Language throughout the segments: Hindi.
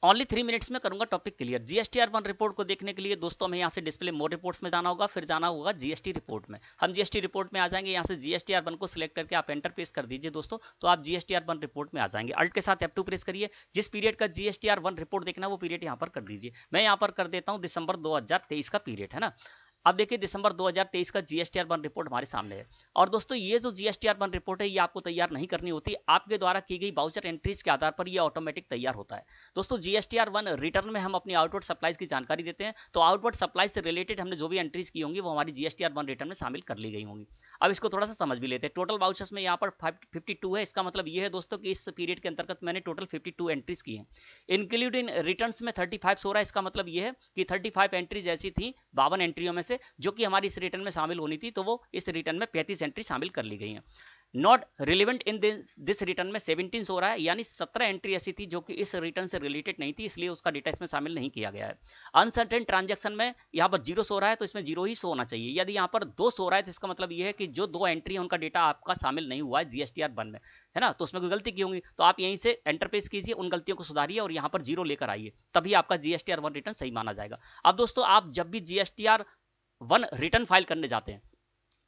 ओनली 3 मिनट्स में करूंगा टॉपिक क्लियर। जीएसटीआर 1 रिपोर्ट को देखने के लिए दोस्तों हमें यहाँ से डिस्प्ले मोर रिपोर्ट्स में जाना होगा, फिर जाना होगा जीएसटी रिपोर्ट में। हम जीएसटी रिपोर्ट में आ जाएंगे, यहाँ से जीएसटीआर 1 को सिलेक्ट करके आप एंटर प्रेस कर दीजिए दोस्तों, तो आप जीएसटीआर 1 रिपोर्ट में आ जाएंगे। अल्ट के साथ F2 प्रेस करिए। जिस पीरियड का जीएसटीआर 1 रिपोर्ट देखना वो पीरियड यहाँ पर कर दीजिए। मैं यहाँ पर कर देता हूँ दिसंबर 2023 का पीरियड है ना। अब देखिए दिसंबर 2023 का जीएसटीआर 1 रिपोर्ट हमारे सामने है। और दोस्तों ये जो जीएसटीआर 1 रिपोर्ट है ये आपको तैयार नहीं करनी होती, आपके द्वारा की गई वाउचर एंट्रीज के आधार पर ये ऑटोमेटिक तैयार होता है। दोस्तों जीएसटीआर 1 रिटर्न में हम अपनी आउटवर्ड सप्लाईज की जानकारी देते हैं, तो आउटवर्ड सप्लाईज से रिलेटेड हमने जो भी एंट्रीज की होंगी वो हमारी जीएसटीआर 1 रिटर्न में शामिल कर ली गई होंगी। अब इसको थोड़ा सा समझ भी लेते हैं। टोटल वाउचर्स में यहाँ पर 52 है, इसका मतलब ये है दोस्तों कि इस पीरियड के अंतर्गत मैंने टोटल 52 एंट्रीज की है। इंक्लूडिंग रिटर्न्स में 35 हो रहा है, इसका मतलब ये है कि 35 एंट्रीज ऐसी थी 52 एंट्रियों में से जो कि हमारी इस रिटर्न में शामिल होनी थी, तो वो इस रिटर्न में 35 एंट्री शामिल कर ली गई हैं। Not relevant in this return में 17 हो रहा है, यानी 17 एंट्री ऐसी थी जो कि इस रिटर्न से रिलेटेड नहीं थी, इसलिए उसका डेटा इसमें शामिल नहीं किया गया है। अनसर्टेन ट्रांजैक्शन में यहाँ पर 0 हो रहा है, तो इसमें 0 ही शो होना चाहिए। यदि यहाँ पर 2 हो रहा है तो इसका मतलब ये है कि जो 2 एंट्री है उनका डेटा आपका शामिल नहीं हुआ है जीएसटीआर 1 में, है ना, तो उसमें कोई गलती की होंगी, तो आप यहीं से एंटर प्रेस कीजिए, उन गलतियों को सुधारिए और यहाँ पर 0 लेकर आइए, तभी आपका जीएसटीआर 1 रिटर्न सही माना जाएगा। अब दोस्तों आप जब भी जीएसटीआर 1 रिटर्न फाइल करने जाते हैं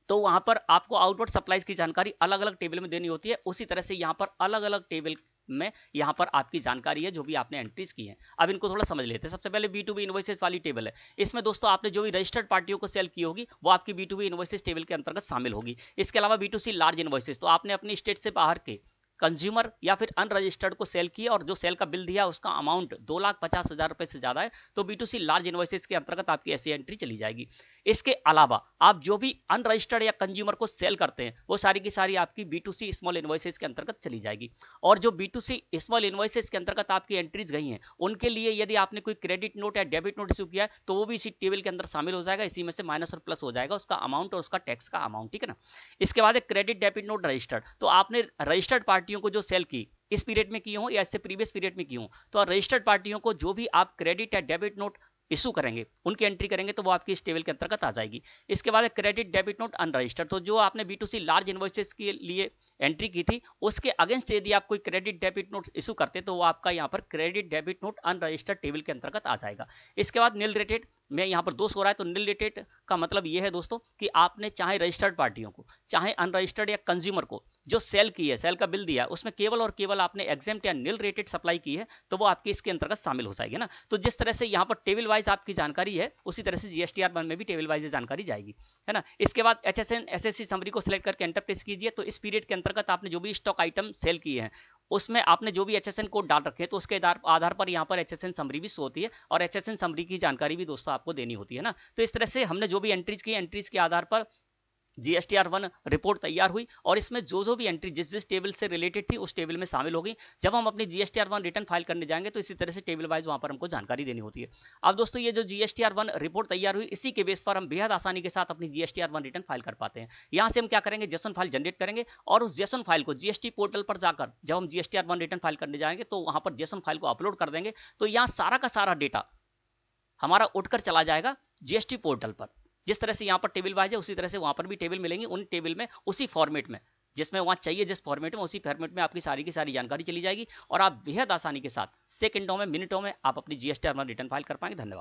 तो वहां पर आपको आउटवर्ड सप्लाईज की जानकारी अलग अलग टेबल में देनी होती है। उसी तरह से यहाँ पर अलग अलग टेबल में यहाँ पर आपकी जानकारी है जो भी आपने एंट्रीज की है। अब इनको थोड़ा समझ लेते हैं। सबसे पहले B2B इनवॉइसेस वाली टेबल है। इसमें दोस्तों आपने जो भी रजिस्टर्ड पार्टियों को सेल की होगी वो आपकी B2B इनवॉइसेस टेबल के अंतर्गत शामिल होगी। इसके अलावा B2C लार्ज इनवॉइसेस, तो आपने अपनी स्टेट से बाहर के कंज्यूमर या फिर अनरजिस्टर्ड को सेल किया और जो सेल का बिल दिया उसका अमाउंट 2,50,000 रुपए से ज्यादा है, तो B2C लार्ज इनवॉइसेस के अंतर्गत आपकी ऐसी एंट्री चली जाएगी। इसके अलावा आप जो भी अनरजिस्टर्ड या कंज्यूमर को सेल करते हैं वो सारी की सारी आपकी B2C स्मॉल इनवॉइसेस के अंतर्गत चली जाएगी। और जो B2C स्मॉल इनवॉइसेस के अंतर्गत आपकी एंट्रीज गई हैं उनके लिए यदि आपने कोई क्रेडिट नोट या डेबिट नोट इशू किया है तो वो भी इसी टेबल के अंदर शामिल हो जाएगा। इसी में से माइनस और प्लस हो जाएगा उसका अमाउंट और उसका टैक्स का अमाउंट, ठीक है ना। इसके बाद क्रेडिट डेबिट नोट रजिस्टर्ड, तो आपने रजिस्टर्ड पार्टियों को जो सेल की इस पीरियड में की हो या इससे प्रीवियस पीरियड में की हो, तो रजिस्टर्ड पार्टियों को जो भी आप क्रेडिट या डेबिट नोट इशू करेंगे उनकी एंट्री करेंगे तो वो आपकी इस टेबल के अंतर्गत आ जाएगी। इसके बाद क्रेडिट डेबिट नोट अनरजिस्टर्ड, तो जो आपने B2C लार्ज इनवॉइसेस के लिए एंट्री की थी उसके अगेंस्ट यदि आप कोई क्रेडिट डेबिट नोट इशू करते तो वो आपका यहाँ पर credit debit note unregistered table के अंतर्गत आ जाएगा। इसके बाद नील रेटेड में यहाँ पर 2 हो रहा है, तो नील रेटेड का मतलब ये है दोस्तों कि आपने चाहे रजिस्टर्ड पार्टियों को चाहे अनरजिस्टर्ड या कंज्यूमर को जो सेल की है, सेल का बिल दिया उसमें केवल और केवल आपने एग्जेम्प्ट या नील रेटेड सप्लाई की है तो वो आपके इसके अंतर्गत शामिल हो जाएगी ना। तो जिस तरह से यहाँ पर टेबल वाइज आपकी जानकारी है उसी तरह से जीएसटीआर 1 में भी टेबल वाइज जानकारी जाएगी, है ना। इसके बाद HSN SSC समरी को सिलेक्ट करके एंटर प्रेस कीजिए, तो इस पीरियड के अंतर्गत आपने जो भी स्टॉक आइटम सेल किए हैं उसमें आपने जो भी HSN कोड डाल रखे हैं तो उसके आधार पर यहाँ पर HSN समरी भी शो होती है और HSN समरी की जानकारी भी दोस्तों आपको देनी होती है ना। तो इस तरह से हमने जो भी एंट्रीज की एंट्रीज के आधार पर जीएसटीआर 1 रिपोर्ट तैयार हुई और इसमें जो भी एंट्री जिस टेबल से रिलेटेड थी उस टेबल में शामिल हो गई। जब हम अपनी जीएसटीआर 1 रिटर्न फाइल करने जाएंगे तो इसी तरह से टेबल वाइज वहां पर हमको जानकारी देनी होती है। अब दोस्तों ये जो जीएसटीआर 1 रिपोर्ट तैयार हुई इसी के बेस पर हम बेहद आसानी के साथ अपनी जीएसटीआर 1 रिटर्न फाइल कर पाते हैं। यहाँ से हम क्या करेंगे, जेसन फाइल जनरेट करेंगे और उस जेसन फाइल को जीएसटी पोर्टल पर जाकर जब हम जीएसटीआर 1 रिटर्न फाइल करने जाएंगे तो वहां पर जेसन फाइल को अपलोड कर देंगे, तो यहाँ सारा का सारा डेटा हमारा उठकर चला जाएगा जीएसटी पोर्टल पर। जिस तरह से यहाँ पर टेबल वाइज है उसी तरह से वहां पर भी टेबल मिलेंगे, उन टेबल में उसी फॉर्मेट में जिसमें वहां चाहिए जिस फॉर्मेट में उसी फॉर्मेट में आपकी सारी की सारी जानकारी चली जाएगी और आप बेहद आसानी के साथ सेकंडों में मिनटों में आप अपनी जीएसटीआर 1 रिटर्न फाइल कर पाएंगे। धन्यवाद।